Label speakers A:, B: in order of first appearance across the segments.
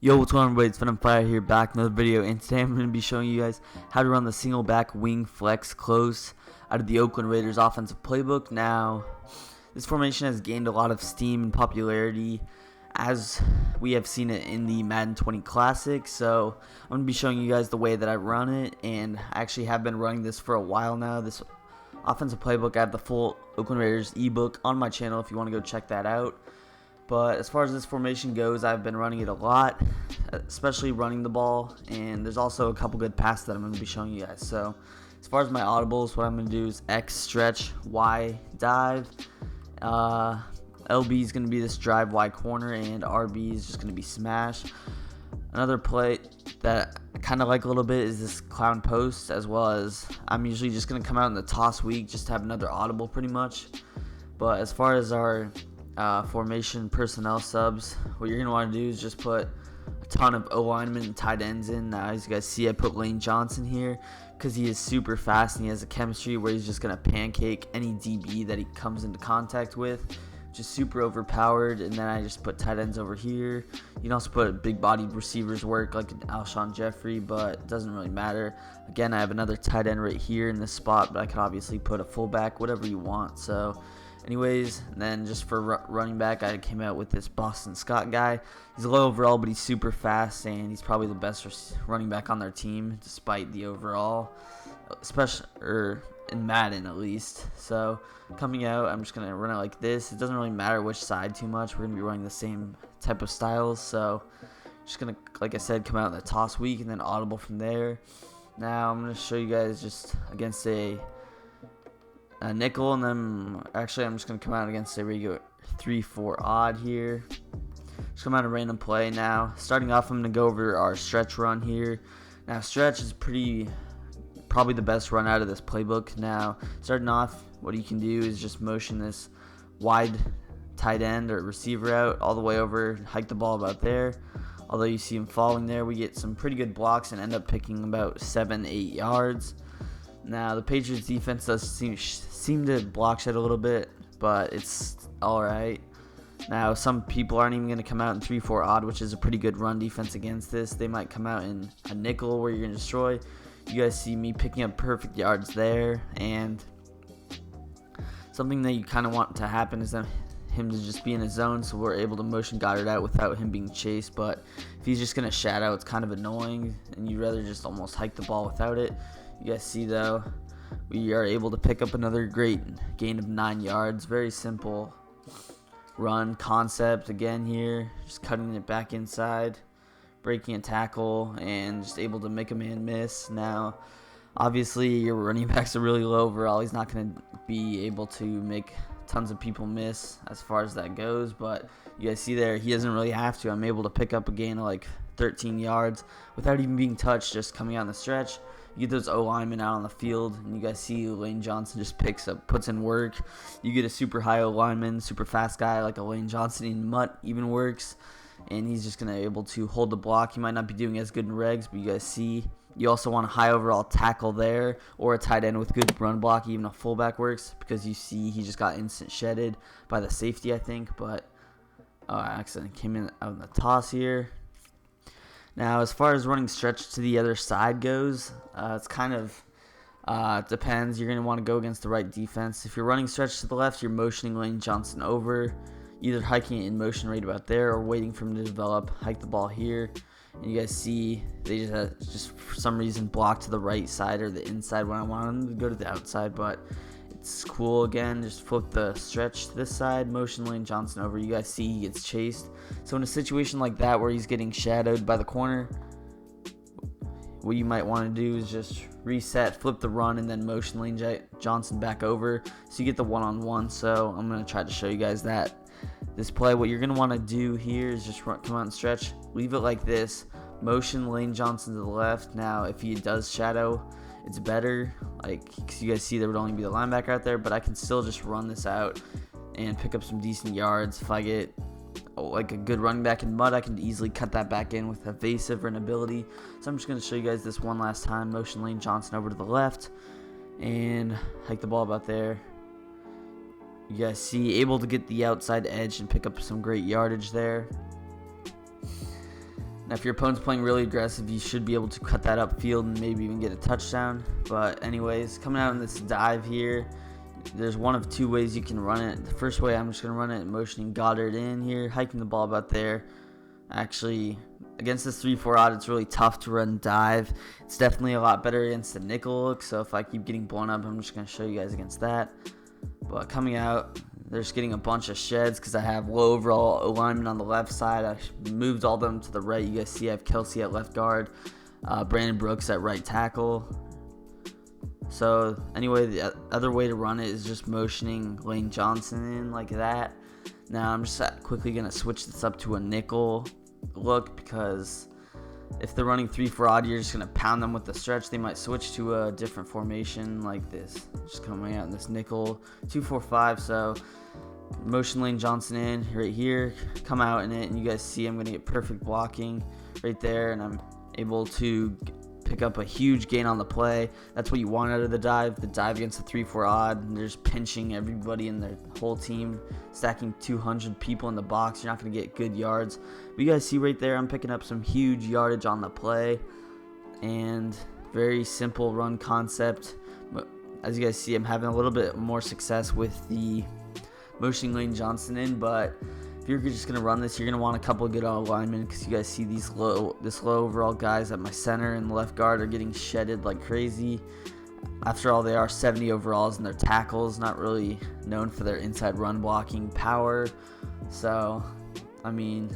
A: Yo, what's going on, everybody? It's Venom Fire here, back with another video, and today I'm going to be showing you guys how to run the single back wing flex close out of the Oakland Raiders offensive playbook. Now, this formation has gained a lot of steam and popularity as we have seen it in the Madden 20 Classic, so I'm going to be showing you guys the way that I run it, and I actually have been running this for a while now. This offensive playbook, I have the full Oakland Raiders ebook on my channel if you want to go check that out. But as far as this formation goes, I've been running it a lot, especially running the ball, and there's also a couple good passes that I'm going to be showing you guys. So as far as my audibles, what I'm going to do is X stretch, Y dive, LB is going to be this drive Y corner, and RB is just going to be smash. Another play that I kind of like a little bit is this clown post, as well as I'm usually just going to come out in the toss weak just to have another audible pretty much. But as far as our formation personnel subs, what you're going to want to do is just put a ton of O-linemen and tight ends in. Now, as you guys see, I put Lane Johnson here because he is super fast and he has a chemistry where he's just going to pancake any DB that he comes into contact with. Just super overpowered. And then I just put tight ends over here. You can also put big bodied receivers work like an Alshon Jeffrey, but it doesn't really matter. Again, I have another tight end right here in this spot, but I could obviously put a fullback, whatever you want. So anyways, and then just for running back, I came out with this Boston Scott guy. He's low overall, but he's super fast, and he's probably the best running back on their team, despite the overall, especially in Madden at least. So coming out, I'm just gonna run it like this. It doesn't really matter which side too much. We're gonna be running the same type of styles. So just gonna, like I said, come out in the toss weak and then audible from there. Now I'm gonna show you guys just against a nickel, and then actually I'm just going to come out against a regular 3-4 odd here. Just come out a random play. Now starting off, I'm going to go over our stretch run here. Now stretch is probably the best run out of this playbook. Now starting off, what you can do is just motion this wide tight end or receiver out all the way over, hike the ball about there. Although you see him falling there, we get some pretty good blocks and end up picking about 7-8 yards. Now, the Patriots defense does seem to block shed a little bit, but it's alright. Now, some people aren't even going to come out in 3-4 odd, which is a pretty good run defense against this. They might come out in a nickel where you're going to destroy. You guys see me picking up perfect yards there, and something that you kind of want to happen is that him to just be in his zone, so we're able to motion guard it out without him being chased. But if he's just going to shadow, it's kind of annoying, and you'd rather just almost hike the ball without it. You guys see, though, we are able to pick up another great gain of 9 yards. Very simple run concept again here. Just cutting it back inside, breaking a tackle, and just able to make a man miss. Now, obviously, your running backs are really low overall. He's not going to be able to make tons of people miss as far as that goes. But you guys see there, he doesn't really have to. I'm able to pick up a gain of like 13 yards without even being touched, just coming out in the stretch. You get those O-linemen out on the field, and you guys see Lane Johnson just puts in work. You get a super high O-lineman, super fast guy like a Lane Johnson, and Mutt even works, and he's just going to be able to hold the block. He might not be doing as good in regs, but you guys see you also want a high overall tackle there, or a tight end with good run block. Even a fullback works, because you see he just got instant shedded by the safety, I think, but I accidentally came in out in the toss here. Now, as far as running stretch to the other side goes, it's kind of depends. You're going to want to go against the right defense. If you're running stretch to the left, you're motioning Lane Johnson over, either hiking it in motion right about there or waiting for him to develop. Hike the ball here, and you guys see they just for some reason block to the right side or the inside when I want them to go to the outside, but it's cool. Again, just flip the stretch to this side, motion Lane Johnson over. You guys see he gets chased. So in a situation like that where he's getting shadowed by the corner, what you might want to do is just reset, flip the run, and then motion Lane Johnson back over, so you get the one-on-one. So I'm going to try to show you guys this play. What you're going to want to do here is just come out and stretch, leave it like this, motion Lane Johnson to the left. Now, if he does shadow, it's better, cause you guys see there would only be the linebacker out there, but I can still just run this out and pick up some decent yards. If I get like a good running back in mud, I can easily cut that back in with evasive or an ability. So I'm just going to show you guys this one last time. Motion Lane Johnson over to the left and hike the ball about there. You guys see, able to get the outside edge and pick up some great yardage there. Now, if your opponent's playing really aggressive, you should be able to cut that upfield and maybe even get a touchdown. But anyways, coming out in this dive here, there's one of two ways you can run it. The first way, I'm just going to run it motioning Goddard in here, hiking the ball about there. Actually, against this 3-4 odd, it's really tough to run dive. It's definitely a lot better against the nickel look, so if I keep getting blown up, I'm just going to show you guys against that. But coming out, they're just getting a bunch of sheds because I have low overall alignment on the left side. I moved all them to the right. You guys see I have Kelsey at left guard, Brandon Brooks at right tackle. So anyway, the other way to run it is just motioning Lane Johnson in like that. Now I'm just quickly going to switch this up to a nickel look, because if they're running 3-4 odd, you're just going to pound them with the stretch. They might switch to a different formation like this. Just coming out in this nickel 2-4-5. So motion Lane Johnson in right here, come out in it, and you guys see I'm going to get perfect blocking right there, and I'm able to pick up a huge gain on the play. That's what you want out of the dive. The dive against the 3-4 odd, and they're just pinching everybody in their whole team, stacking 200 people in the box. You're not going to get good yards. But you guys see right there, I'm picking up some huge yardage on the play, and very simple run concept. As you guys see, I'm having a little bit more success with the motioning Lane Johnson in, but if you're just going to run this, you're going to want a couple of good alignment, because you guys see this low overall guys at my center and left guard are getting shedded like crazy. After all, they are 70 overalls, and their tackles not really known for their inside run blocking power. So, I mean,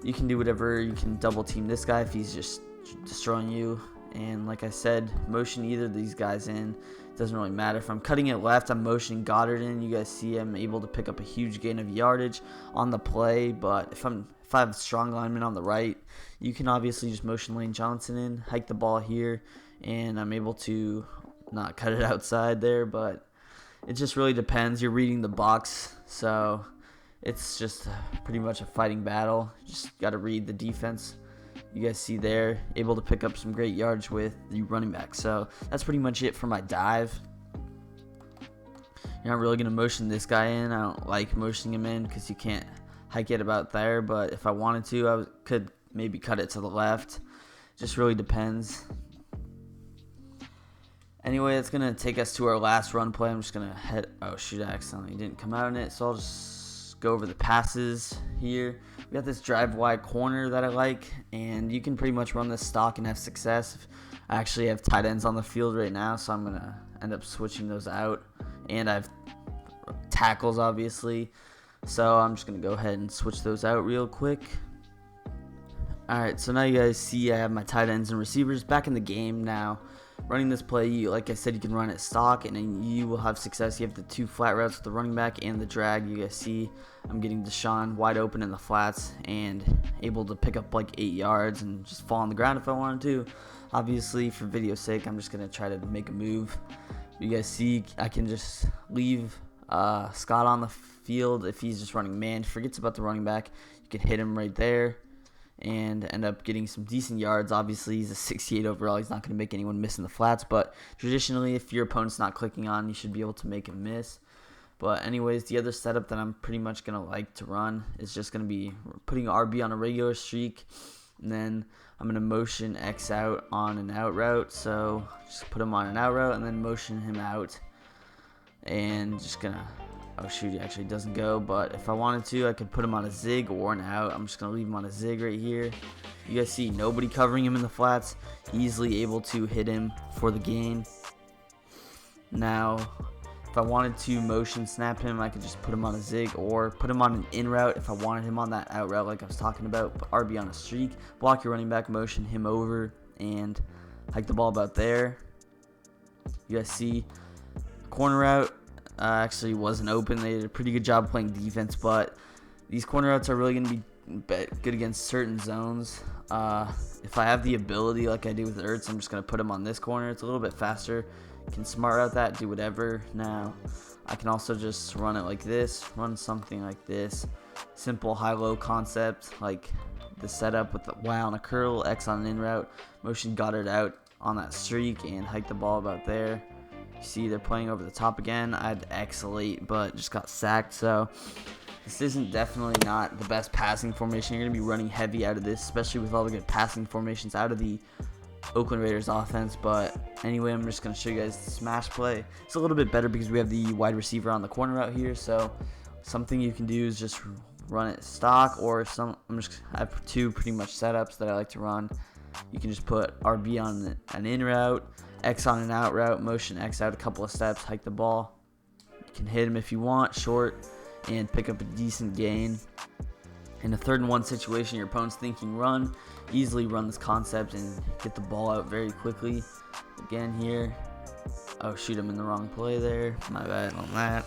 A: you can do whatever. You can double team this guy if he's just destroying you. And like I said, motion either of these guys in. Doesn't really matter. If I'm cutting it left, I'm motioning Goddard in. You guys see I'm able to pick up a huge gain of yardage on the play. But if I have strong alignment on the right, you can obviously just motion Lane Johnson in, hike the ball here, and I'm able to not cut it outside there. But it just really depends. You're reading the box, so it's just pretty much a fighting battle. You just got to read the defense. You guys see there, able to pick up some great yards with the running back. So that's pretty much it for my dive. You're not really going to motion this guy in. I don't like motioning him in because you can't hike it about there. But if I wanted to, I could maybe cut it to the left. Just really depends. Anyway, that's going to take us to our last run play. I'm just going to head... Oh, shoot, I accidentally didn't come out in it. So I'll just go over the passes here. We got this drive wide corner that I like, and you can pretty much run this stock and have success. I actually have tight ends on the field right now, so I'm going to end up switching those out. And I have tackles, obviously. So I'm just going to go ahead and switch those out real quick. Alright, so now you guys see I have my tight ends and receivers back in the game now. Running this play, like I said, you can run it stock, and then you will have success. You have the two flat routes with the running back and the drag. You guys see I'm getting Deshaun wide open in the flats and able to pick up like 8 yards and just fall on the ground if I wanted to. Obviously, for video's sake, I'm just going to try to make a move. You guys see I can just leave Scott on the field if he's just running man. Forgets about the running back. You can hit him right there and end up getting some decent yards. Obviously, he's a 68 overall. He's not going to make anyone miss in the flats, but traditionally, if your opponent's not clicking on, you should be able to make him miss. But anyways, the other setup that I'm pretty much going to like to run is just going to be putting RB on a regular streak, and then I'm going to motion X out on an out route. So just put him on an out route and then motion him out, and just going to... Oh shoot, he actually doesn't go, but if I wanted to, I could put him on a zig or an out. I'm just going to leave him on a zig right here. You guys see nobody covering him in the flats. Easily able to hit him for the gain. Now, if I wanted to motion snap him, I could just put him on a zig or put him on an in route if I wanted him on that out route like I was talking about. Put RB on a streak, block your running back, motion him over, and hike the ball about there. You guys see corner route. Actually wasn't open. They did a pretty good job playing defense, but these corner routes are really going to be good against certain zones. If I have the ability like I do with Ertz, I'm just going to put him on this corner. It's a little bit faster. Can smart route that, do whatever. Now, I can also just run it like this, run something like this. Simple high-low concept, like the setup with the Y on a curl, X on an in route, motion Goddard out on that streak, and hike the ball about there. You see they're playing over the top again. I had X late, but just got sacked. So this isn't definitely not the best passing formation. You're going to be running heavy out of this, especially with all the good passing formations out of the Oakland Raiders offense. But anyway, I'm just going to show you guys the smash play. It's a little bit better because we have the wide receiver on the corner out here. So something you can do is just run it stock, or I have two pretty much setups that I like to run. You can just put RB on an in route, X on an out route, motion X out a couple of steps, hike the ball. You can hit him if you want, short, and pick up a decent gain. In a 3rd and 1 situation, your opponent's thinking run, easily run this concept and get the ball out very quickly. Again here, oh shoot, I'm in the wrong play there, my bad on that.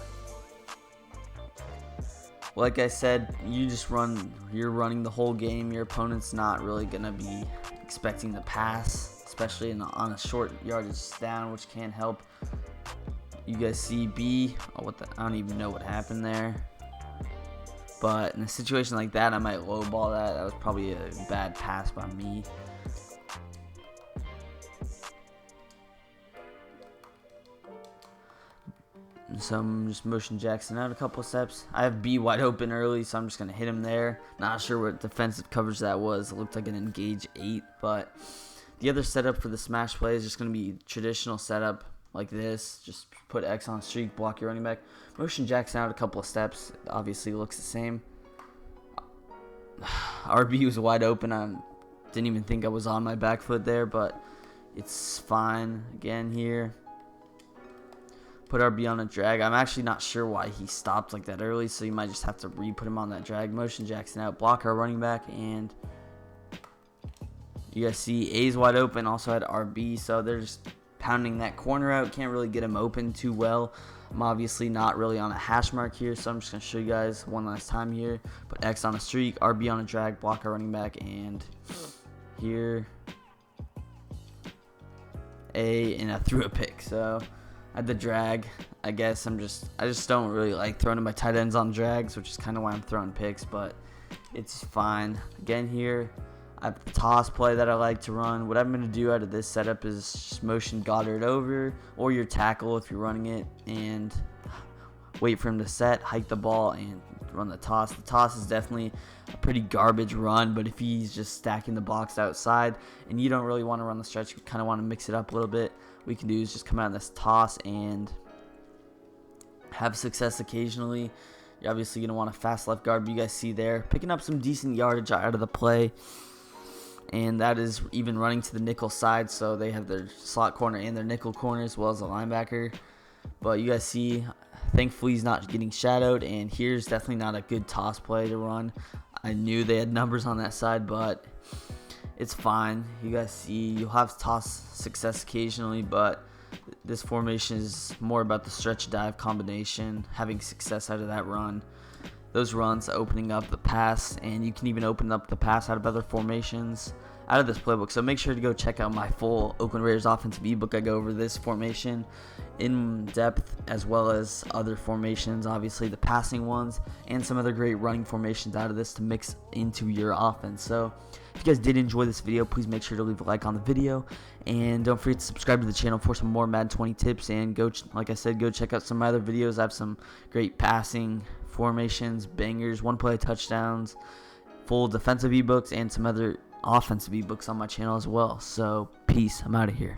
A: Like I said, you're running the whole game. Your opponent's not really going to be expecting the pass, especially on a short yardage down, which can help. You guys see B. I don't even know what happened there. But in a situation like that, I might lowball that. That was probably a bad pass by me. So I'm just motion Jackson out a couple steps. I have B wide open early, so I'm just going to hit him there. Not sure what defensive coverage that was. It looked like an engage 8, but the other setup for the smash play is just going to be traditional setup like this. Just put X on streak, block your running back. Motion Jackson out a couple of steps. Obviously looks the same. RB was wide open. I didn't even think I was on my back foot there, but it's fine. Again here. Put RB on a drag. I'm actually not sure why he stopped like that early, so you might just have to re-put him on that drag. Motion Jackson out, block our running back, and you guys see A's wide open, also had RB, so they're just pounding that corner out. Can't really get him open too well. I'm obviously not really on a hash mark here, so I'm just going to show you guys one last time here. Put X on a streak, RB on a drag, block our running back, and here A, and I threw a pick, so I had the drag. I guess I just don't really like throwing my tight ends on drags, which is kind of why I'm throwing picks, but it's fine. Again here, I have the toss play that I like to run. What I'm going to do out of this setup is just motion Goddard over, or your tackle if you're running it, and wait for him to set, hike the ball, and run the toss. The toss is definitely a pretty garbage run, but if he's just stacking the box outside and you don't really want to run the stretch, you kind of want to mix it up a little bit, what we can do is just come out in this toss and have success occasionally. You're obviously going to want a fast left guard, but you guys see there, picking up some decent yardage out of the play. And that is even running to the nickel side, so they have their slot corner and their nickel corner as well as a linebacker. But you guys see, thankfully he's not getting shadowed, and here's definitely not a good toss play to run. I knew they had numbers on that side, but it's fine. You guys see, you'll have toss success occasionally, but this formation is more about the stretch dive combination, having success out of that run. Those runs opening up the pass, and you can even open up the pass out of other formations out of this playbook. So make sure to go check out my full Oakland Raiders offensive ebook. I go over this formation in depth as well as other formations, obviously the passing ones, and some other great running formations out of this to mix into your offense. So if you guys did enjoy this video, please make sure to leave a like on the video, and don't forget to subscribe to the channel for some more Madden 20 tips, and go, like I said, go check out some of my other videos. I have some great passing formations, bangers, one play touchdowns, full defensive ebooks, and some other offensive ebooks on my channel as well. So peace, I'm out of here.